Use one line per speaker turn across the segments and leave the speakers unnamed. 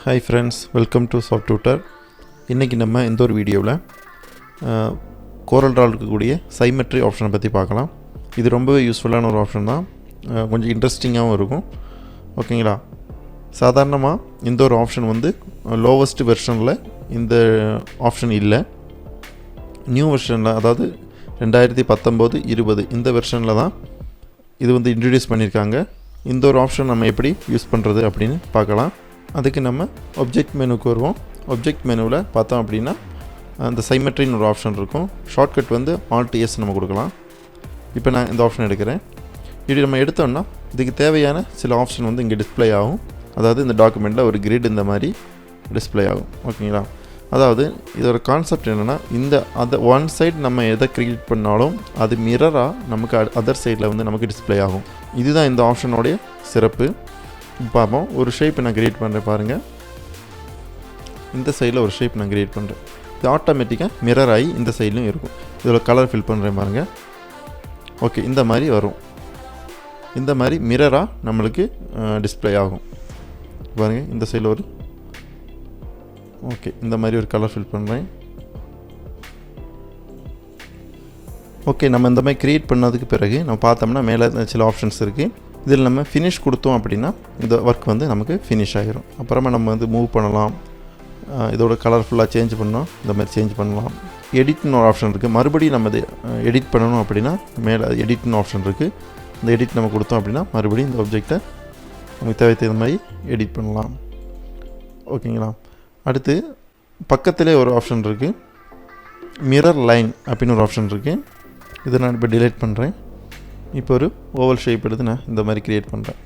Hi friends, welcome to Tutor. இன்றைக்கி நம்ம இந்த ஒரு வீடியோவில் Corel இருக்கக்கூடிய Symmetry ஆப்ஷனை பற்றி பார்க்கலாம். இது ரொம்பவே யூஸ்ஃபுல்லான ஒரு ஆப்ஷன் தான், கொஞ்சம் இன்ட்ரெஸ்டிங்காகவும் இருக்கும். ஓகேங்களா? சாதாரணமாக இந்த ஒரு ஆப்ஷன் வந்து லோவஸ்ட் வெர்ஷனில் இந்த ஆப்ஷன் இல்லை. நியூ வெர்ஷனில், அதாவது 2019-20 இந்த வெர்ஷனில் தான் இது வந்து இன்ட்ரடியூஸ் பண்ணியிருக்காங்க. இந்த ஒரு ஆப்ஷன் நம்ம எப்படி யூஸ் பண்ணுறது அப்படின்னு பார்க்கலாம். அதுக்கு நம்ம ஆப்ஜெக்ட் மெனுக்கு வருவோம். ஆப்ஜெக்ட் மெனுவில் பார்த்தோம் அப்படின்னா அந்த சைமெட்ரின்னு ஒரு ஆப்ஷன் இருக்கும். ஷார்ட்கட் வந்து Alt+S நம்ம கொடுக்கலாம். இப்போ நான் இந்த ஆப்ஷன் எடுக்கிறேன். இப்படி நம்ம எடுத்தோம்னா இதுக்கு தேவையான சில ஆப்ஷன் வந்து இங்கே டிஸ்பிளே ஆகும். அதாவது இந்த டாக்குமெண்ட்டில் ஒரு கிரிட் இந்த மாதிரி டிஸ்பிளே ஆகும். ஓகேங்களா? அதாவது இதோட கான்செப்ட் என்னென்னா, அந்த ஒன் சைடு நம்ம எதை க்ரியேட் பண்ணாலும் அது மிரராக நமக்கு அதர் சைடில் வந்து நமக்கு டிஸ்பிளே ஆகும். இதுதான் இந்த ஆப்ஷனோடைய சிறப்பு. பார்ப்போம். ஒரு ஷேப் நான் க்ரியேட் பண்ணுறேன் பாருங்கள். இந்த சைடில் ஒரு ஷேப் நான் க்ரியேட் பண்ணுறேன். இது ஆட்டோமேட்டிக்காக மிரர் ஆகி இந்த சைட்லையும் இருக்கும். இதில் கலர் ஃபில் பண்ணுறேன் பாருங்கள். ஓகே, இந்த மாதிரி வரும். இந்த மாதிரி மிரராக நம்மளுக்கு டிஸ்பிளே ஆகும் பாருங்கள். இந்த சைடில் ஒரு ஓகே, இந்த மாதிரி ஒரு கலர் ஃபில் பண்ணுறேன். ஓகே, நம்ம இந்த மாதிரி க்ரியேட் பண்ணதுக்கு பிறகு நம்ம பார்த்தோம்னா மேலே சில ஆப்ஷன்ஸ் இருக்குது. இதில் நம்ம ஃபினிஷ் கொடுத்தோம் அப்படின்னா இந்த ஒர்க் வந்து நமக்கு ஃபினிஷ் ஆகிரும். அப்புறமா நம்ம வந்து மூவ் பண்ணலாம், இதோட கலர்ஃபுல்லாக சேஞ்ச் பண்ணோம், இந்த மாதிரி சேஞ்ச் பண்ணலாம். எடிட்னு ஒரு ஆப்ஷன் இருக்குது. மறுபடியும் நம்ம இதை எடிட் பண்ணணும் அப்படின்னா மேலே எடிட்னு ஆப்ஷன் இருக்குது. இந்த எடிட் நம்ம கொடுத்தோம் அப்படின்னா மறுபடியும் இந்த ஆப்ஜெக்டை நமக்கு தேவையான மாதிரி எடிட் பண்ணலாம். ஓகேங்களா? அடுத்து பக்கத்திலே ஒரு ஆப்ஷன் இருக்குது, மிரர் லைன் அப்படின்னு ஒரு ஆப்ஷன் இருக்குது. இதை நான் இப்போ டிலீட் பண்ணுறேன். இப்போ ஒரு ஓவல் ஷேப் எடுத்து நான் இந்த மாதிரி க்ரியேட் பண்ணுறேன்.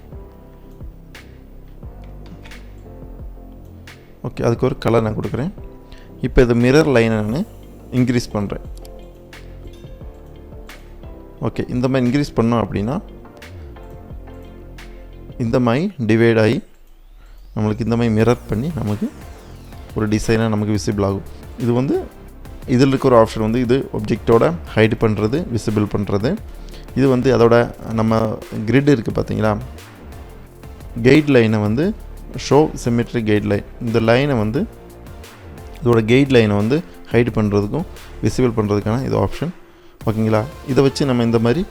ஓகே, அதுக்கு ஒரு கலர் நான் கொடுக்குறேன். இப்போ இது மிரர் லைனை நான் இன்க்ரீஸ் பண்ணுறேன். ஓகே, இந்த மாதிரி இன்க்ரீஸ் பண்ணோம் அப்படின்னா இந்த மாதிரி டிவைட் ஆகி நம்மளுக்கு இந்த மாதிரி மிரர் பண்ணி நமக்கு ஒரு டிசைனாக நமக்கு விசிபிள் ஆகும். இது வந்து இதில் இருக்க ஒரு ஆப்ஷன் வந்து இது ஆப்ஜெக்டோட ஹைட் பண்ணுறது, விசிபிள் பண்ணுறது. இது வந்து அதோட நம்ம கிரிட் இருக்குது பார்த்தீங்களா, கைட் லைனை வந்து ஷோ சிமெட்ரி கைட் லைன், இந்த லைனை வந்து இதோட கைட் லைனை வந்து ஹைட் பண்ணுறதுக்கும் விசிபிள் பண்ணுறதுக்கான இது ஆப்ஷன். ஓகேங்களா? இதை வச்சு நம்ம இந்த மாதிரி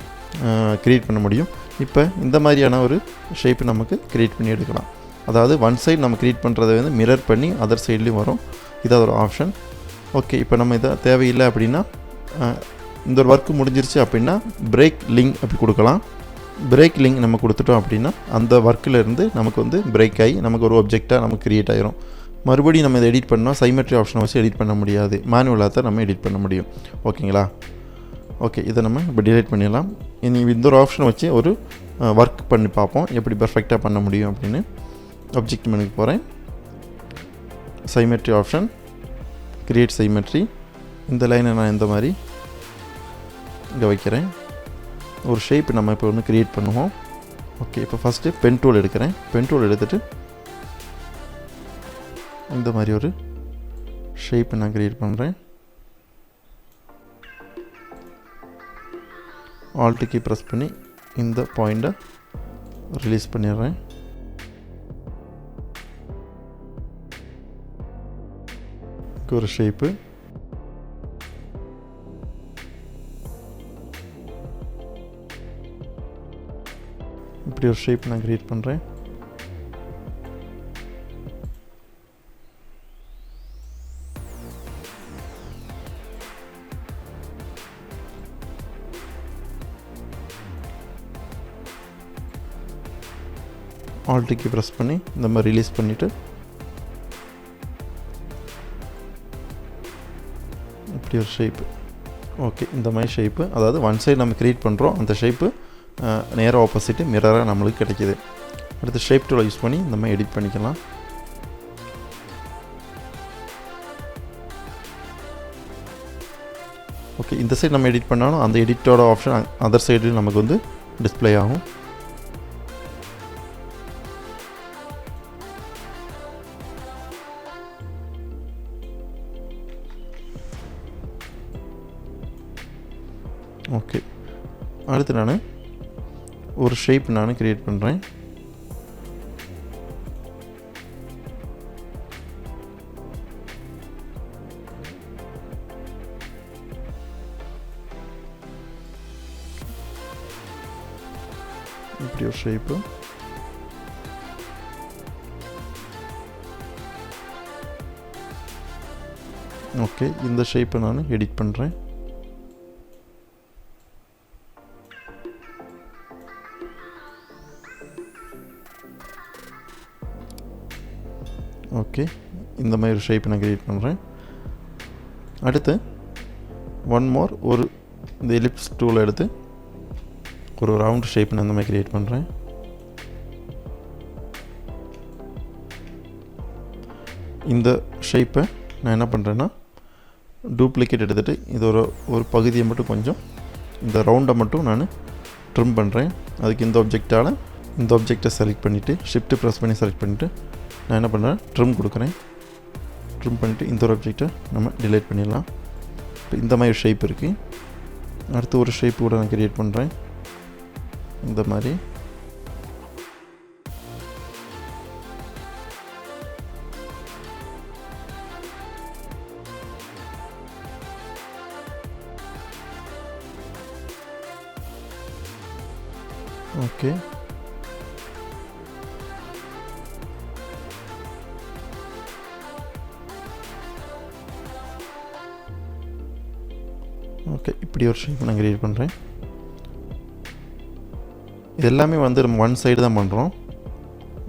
க்ரியேட் பண்ண முடியும். இப்போ இந்த மாதிரியான ஒரு ஷேப் நமக்கு க்ரியேட் பண்ணி எடுக்கலாம். அதாவது ஒன் சைடு நம்ம க்ரியேட் பண்ணுறதை வந்து மிரர் பண்ணி அதர் சைட்லேயும் வரும். இது ஒரு ஆப்ஷன். ஓகே, இப்போ நம்ம இதை தேவையில்லை அப்படின்னா இந்த ஒரு ஒர்க்கு முடிஞ்சிருச்சு அப்படின்னா பிரேக் லிங்க் அப்படி கொடுக்கலாம். பிரேக் லிங்க் நம்ம கொடுத்துட்டோம் அப்படின்னா அந்த ஒர்க்கிலேருந்து நமக்கு வந்து பிரேக் ஆகி நமக்கு ஒரு ஆப்ஜெக்டாக நமக்கு க்ரியேட் ஆகிரும். மறுபடியும் நம்ம இதை எடிட் பண்ணோம், சைமெட்ரி ஆப்ஷனை வச்சு எடிட் பண்ண முடியாது, மேனுவலாக தான் நம்ம எடிட் பண்ண முடியும். ஓகேங்களா? ஓகே, இதை நம்ம இப்போ டிலீட் பண்ணிடலாம். இனி இந்த ஒரு ஆப்ஷனை வச்சு ஒரு ஒர்க் பண்ணி பார்ப்போம் எப்படி பர்ஃபெக்டாக பண்ண முடியும் அப்படின்னு. ஆப்ஜெக்ட் மெனுக்கு போகிறேன். சைமெட்ரி ஆப்ஷன், கிரியேட் சைமெட்ரி. இந்த லைனை நான் இந்த மாதிரி இங்கே வைக்கிறேன். ஒரு ஷேப் நம்ம இப்போ ஒன்று க்ரியேட் பண்ணுவோம். ஓகே, இப்போ ஃபஸ்ட்டு பென் டூல் எடுக்கிறேன். பென் டூல் எடுத்துகிட்டு இந்த மாதிரி ஒரு ஷேப் நான் க்ரியேட் பண்ணுறேன். Alt கீ ப்ரெஸ் பண்ணி இந்த பாயிண்ட்டை ரிலீஸ் பண்ணிடுறேன். ஒரு ஷேப்பு இப்படி ஒரு ஷேப் நான் க்ரியேட் பண்ணுறேன். Alt கீ ப்ரெஸ் பண்ணி இந்த மாதிரி ரிலீஸ் பண்ணிவிட்டு இப்படி ஒரு ஷேப்பு. ஓகே, இந்த மாதிரி ஷேப்பு, அதாவது ஒன் சைடு நம்ம க்ரியேட் பண்ணுறோம், அந்த ஷேப்பு நேராக ஆப்போசிட்டு மிரராக நம்மளுக்கு கிடைக்கிது. அடுத்து ஷேப் டூலை யூஸ் பண்ணி இந்த மாதிரி எடிட் பண்ணிக்கலாம். ஓகே, இந்த சைடு நம்ம எடிட் பண்ணாலும் அந்த எடிட்டோட ஆப்ஷன் அதர் சைடு நமக்கு வந்து டிஸ்பிளே ஆகும். ஓகே, அடுத்து நான் ஒரு ஷேப் நான் க்ரியேட் பண்ணுறேன். இப்படி ஒரு ஷேப்பு. ஓகே, இந்த ஷேப்பை நான் எடிட் பண்ணுறேன். ஓகே, இந்த மாதிரி ஒரு ஷேப்பை நான் கிரியேட் பண்ணுறேன். அடுத்து ஒன் மோர் ஒரு இந்த எலிப்ஸ் டூலை எடுத்து ஒரு ரவுண்ட் ஷேப் நான் இந்த மாதிரி கிரியேட் பண்ணுறேன். இந்த ஷேப்பை நான் என்ன பண்ணுறேன்னா டூப்ளிகேட் எடுத்துகிட்டு இது ஒரு பகுதியை மட்டும் கொஞ்சம் இந்த ரவுண்டை மட்டும் நான் ட்ரிம் பண்ணுறேன். அதுக்கு இந்த ஆப்ஜெக்டை செலக்ட் பண்ணிவிட்டு ஷிஃப்ட் ப்ரெஸ் பண்ணி செலக்ட் பண்ணிவிட்டு நான் என்ன பண்ணுறேன், ட்ரிம் கொடுக்குறேன். ட்ரிம் பண்ணிவிட்டு இந்த ஒரு ஆப்ஜெக்டை நம்ம டிலீட் பண்ணிடலாம். இப்போ இந்த மாதிரி ஷேப் இருக்குது. அடுத்து ஒரு ஷேப் கூட நான் கிரியேட் பண்ணுறேன். இந்த மாதிரி ஓகே. ஓகே, இப்படி ஒரு ஷேப் நான் கிரியேட் பண்ணுறேன். இது எல்லாமே வந்து நம்ம ஒன் சைடு தான் பண்ணுறோம்.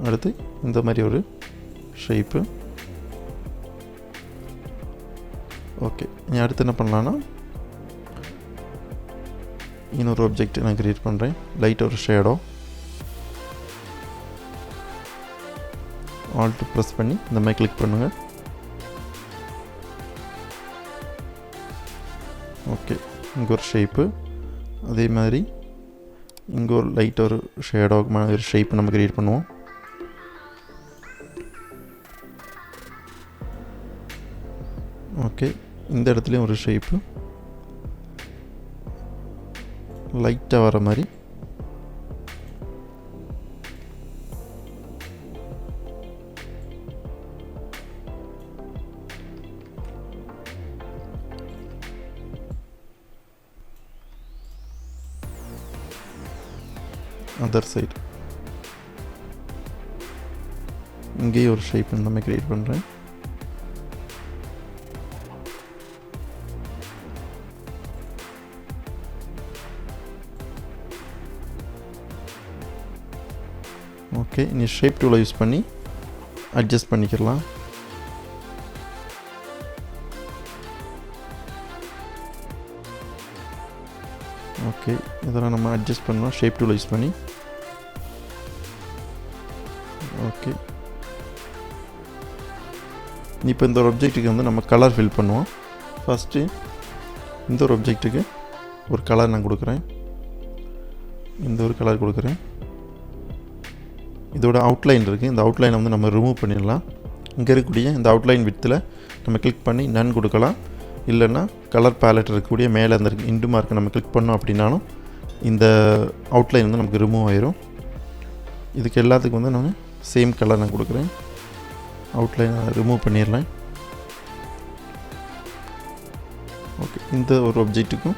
அடுத்து இந்த மாதிரி ஒரு ஷேப்பு. ஓகே, நீ அடுத்து என்ன பண்ணலான்னா இன்னொரு ஆப்ஜெக்ட் நான் கிரியேட் பண்ணுறேன். லைட் ஒரு ஷேடோ. ஆல்ட் ப்ரெஸ் பண்ணி இந்த மாதிரி கிளிக் பண்ணுங்கள். ஓகே, இங்கே ஒரு ஷேப்பு. அதே மாதிரி இங்கே ஒரு லைட் ஒரு ஷேடோ மாதிரி ஒரு ஷேப் நம்ம கிரியேட் பண்ணுவோம். ஓகே, இந்த இடத்துலையும் ஒரு ஷேப்பு லைட்டாக வர மாதிரி. அதர் சைடு இங்கேயும் ஒரு ஷேப் இந்த மாதிரி கிரியேட் பண்ணுறேன். ஓகே, நீ ஷேப் டூலை யூஸ் பண்ணி அட்ஜஸ்ட் பண்ணிக்கலாம். ஓகே, இதெல்லாம் நம்ம அட்ஜஸ்ட் பண்ணலாம் ஷேப் டூலை யூஸ் பண்ணி. ஓகே, இப்போ இந்த ஒரு ஆப்ஜெக்ட்டுக்கு வந்து நம்ம கலர் ஃபில் பண்ணுவோம். ஃபஸ்ட்டு இந்த ஒரு ஆப்ஜெக்ட்டுக்கு ஒரு கலர் நான் கொடுக்குறேன். இந்த ஒரு கலர் கொடுக்குறேன். இதோட அவுட்லைன் இருக்குது. இந்த அவுட்லைனை வந்து நம்ம ரிமூவ் பண்ணிடலாம். இங்கே இருக்கக்கூடிய இந்த அவுட்லைன் வித்தில் நம்ம கிளிக் பண்ணி நன் கொடுக்கலாம். இல்லைன்னா கலர் பேலட் இருக்கக்கூடிய மேலே அந்த இண்டு மார்க்கை நம்ம கிளிக் பண்ணோம் அப்படின்னாலும் இந்த அவுட்லைன் வந்து நமக்கு ரிமூவ் ஆயிரும். இதுக்கு எல்லாத்துக்கும் வந்து நான் சேம் கலர் நான் கொடுக்குறேன். அவுட்லைனை ரிமூவ் பண்ணிடலாம். ஓகே, இந்த ஒரு ஆப்ஜெக்ட்டுக்கும்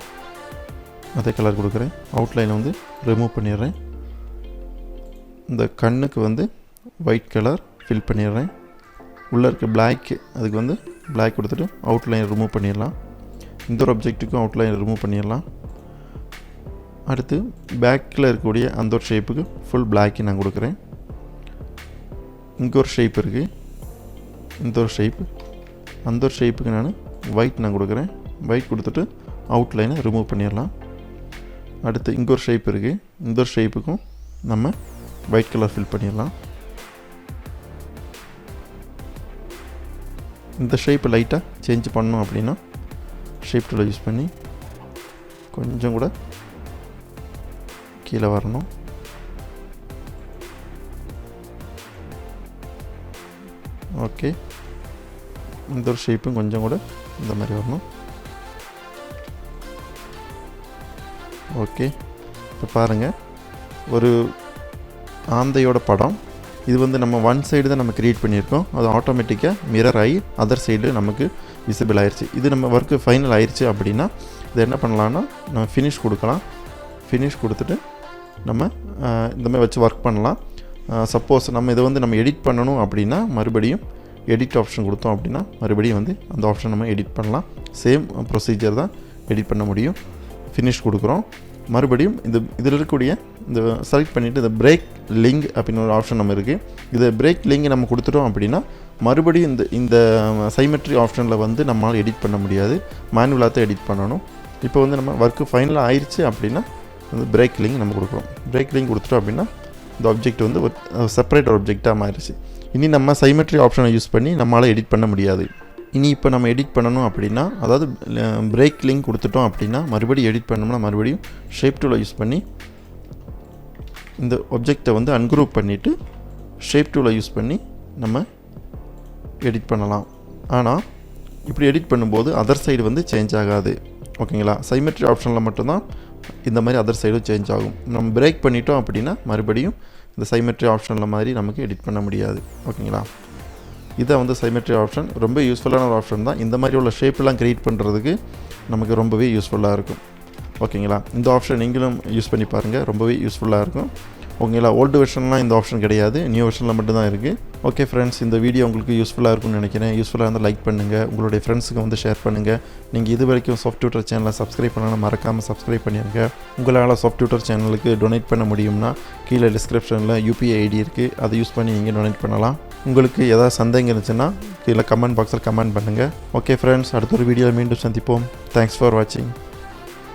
அதே கலர் கொடுக்குறேன். அவுட்லைனை வந்து ரிமூவ் பண்ணிடுறேன். இந்த கண்ணுக்கு வந்து ஒயிட் கலர் ஃபில் பண்ணிடுறேன். உள்ளே இருக்க பிளாக், அதுக்கு வந்து பிளாக் கொடுத்துட்டு அவுட்லைன் ரிமூவ் பண்ணிடலாம். இந்த ஒரு ஆப்ஜெக்ட்டுக்கும் அவுட்லைன் ரிமூவ் பண்ணிடலாம். அடுத்து பேக்கில் இருக்கக்கூடிய அந்த ஒரு ஷேப்புக்கு ஃபுல் பிளாக்கு நான் கொடுக்குறேன். இங்கே ஒரு ஷேப் இருக்குது. இந்த ஒரு ஷேப்பு, அந்த ஒரு ஷேப்புக்கு நான் ஒயிட் நான் கொடுக்குறேன். ஒயிட் கொடுத்துட்டு அவுட்லைனை ரிமூவ் பண்ணிடலாம். அடுத்து இங்கே ஒரு ஷேப் இருக்குது. இந்த ஒரு ஷேப்புக்கும் நம்ம ஒயிட் கலர் ஃபில் பண்ணிடலாம். இந்த ஷேப்பை லைட்டாக சேஞ்ச் பண்ணோம் அப்படின்னா ஷேப் டூலை யூஸ் பண்ணி கொஞ்சம் கூட கீழே வரணும். ஓகே, இந்த ஒரு ஷேப்பும் கொஞ்சம் கூட இந்த மாதிரி வரணும். ஓகே, இப்போ பாருங்கள், ஒரு ஆந்தையோட படம். இது வந்து நம்ம ஒன் சைடு தான் நம்ம க்ரியேட் பண்ணியிருக்கோம். அது ஆட்டோமேட்டிக்காக மிரர் ஆகி அதர் சைடு நமக்கு விசிபிள் ஆயிடுச்சு. இது நம்ம ஒர்க்கு ஃபைனல் ஆயிடுச்சு அப்படின்னா இது என்ன பண்ணலான்னா நம்ம ஃபினிஷ் கொடுக்கலாம். ஃபினிஷ் கொடுத்துட்டு நம்ம இந்த மாதிரி வச்சு ஒர்க் பண்ணலாம். சப்போஸ் நம்ம இதை வந்து நம்ம எடிட் பண்ணணும் அப்படின்னா மறுபடியும் எடிட் ஆப்ஷன் கொடுத்தோம் அப்படின்னா மறுபடியும் வந்து அந்த ஆப்ஷன் நம்ம எடிட் பண்ணலாம். சேம் ப்ரொசீஜர் தான் எடிட் பண்ண முடியும். ஃபினிஷ் கொடுக்குறோம். மறுபடியும் இதில் இருக்கக்கூடிய இந்த செலக்ட் பண்ணிவிட்டு இந்த பிரேக் லிங்க் அப்படின்னு ஒரு ஆப்ஷன் நம்ம இருக்குது. இதை பிரேக் லிங்க் நம்ம கொடுத்துட்டோம் அப்படின்னா மறுபடியும் இந்த சைமெட்ரி ஆப்ஷனில் வந்து நம்மளால் எடிட் பண்ண முடியாது. மேனுவலாக தான் எடிட் பண்ணணும். இப்போ வந்து நம்ம ஒர்க்கு ஃபைனலாக ஆயிடுச்சு அப்படின்னா வந்து பிரேக் லிங்க் நம்ம கொடுக்குறோம். பிரேக் லிங்க் கொடுத்துட்டோம் அப்படின்னா இந்த ஆப்ஜெக்ட் வந்து ஒரு செப்பரேட் ஆப்ஜெக்டாக மாறிடுச்சு. இனி நம்ம சைமெட்ரி ஆப்ஷனை யூஸ் பண்ணி நம்மளால் எடிட் பண்ண முடியாது. இனி இப்போ நம்ம எடிட் பண்ணணும் அப்படின்னா, அதாவது பிரேக் லிங்க் கொடுத்துட்டோம் அப்படின்னா மறுபடியும் எடிட் பண்ணோம்னா மறுபடியும் ஷேப் டூலை யூஸ் பண்ணி இந்த ஆப்ஜெக்டை வந்து அன்குரூப் பண்ணிவிட்டு ஷேப் டூலை யூஸ் பண்ணி நம்ம எடிட் பண்ணலாம். ஆனால் இப்படி எடிட் பண்ணும்போது அதர் சைடு வந்து சேஞ்ச் ஆகாது. ஓகேங்களா? சைமெட்ரி ஆப்ஷனில் மட்டும்தான் இந்த மாதிரி அதர் சைடும் சேஞ்ச் ஆகும். நம்ம பிரேக் பண்ணிட்டோம் அப்படின்னா மறுபடியும் இந்த சைமெட்ரி ஆப்ஷனில் மாதிரி நமக்கு எடிட் பண்ண முடியாது. ஓகேங்களா? இதை வந்து சைமெட்ரி ஆப்ஷன் ரொம்ப யூஸ்ஃபுல்லான ஒரு ஆப்ஷன் தான். இந்த மாதிரி உள்ள ஷேப்பெல்லாம் க்ரியேட் பண்ணுறதுக்கு நமக்கு ரொம்பவே யூஸ்ஃபுல்லாக இருக்கும். ஓகேங்களா? இந்த ஆப்ஷன் நீங்களும் யூஸ் பண்ணி பாருங்கள். ரொம்பவே யூஸ்ஃபுல்லாக இருக்கும். ஓகேங்களா? ஓல்டு வெர்ஷன்லாம் இந்த ஆப்ஷன் கிடையாது. நியூ வெர்ஷனில் மட்டும்தான் இருக்குது. ஓகே ஃப்ரெண்ட்ஸ், இந்த வீடியோ உங்களுக்கு யூஸ்ஃபுல்லாக இருக்கும்னு நினைக்கிறேன். யூஸ்ஃபுல்லாக இருந்தால் லைக் பண்ணுங்கள். உங்களுடைய ஃப்ரெண்ட்ஸுக்கு வந்து ஷேர் பண்ணுங்கள். நீங்கள் இது வரைக்கும் சாஃப்ட் டியூட்டர் சேனலை சப்ஸ்கிரைப் பண்ணாலும் மறக்காமல் சப்ஸ்கிரைப் பண்ணிடுங்க. உங்களால் சாஃப்ட் டியூட்டர் சேனலுக்கு டொனேட் பண்ண முடியும்னா கீழே டிஸ்கிரிப்ஷனில் யூபிஐ ஐடி இருக்குது. அதை யூஸ் பண்ணி நீங்கள் டொனேட் பண்ணலாம். உங்களுக்கு ஏதாவது சந்தேகம் இருந்துச்சுன்னா கீழே கமெண்ட் பாக்ஸில் கமெண்ட் பண்ணுங்கள். ஓகே ஃப்ரெண்ட்ஸ், அடுத்த ஒரு வீடியோவில் மீண்டும் சந்திப்போம். தேங்க்ஸ் ஃபார் வாட்சிங்.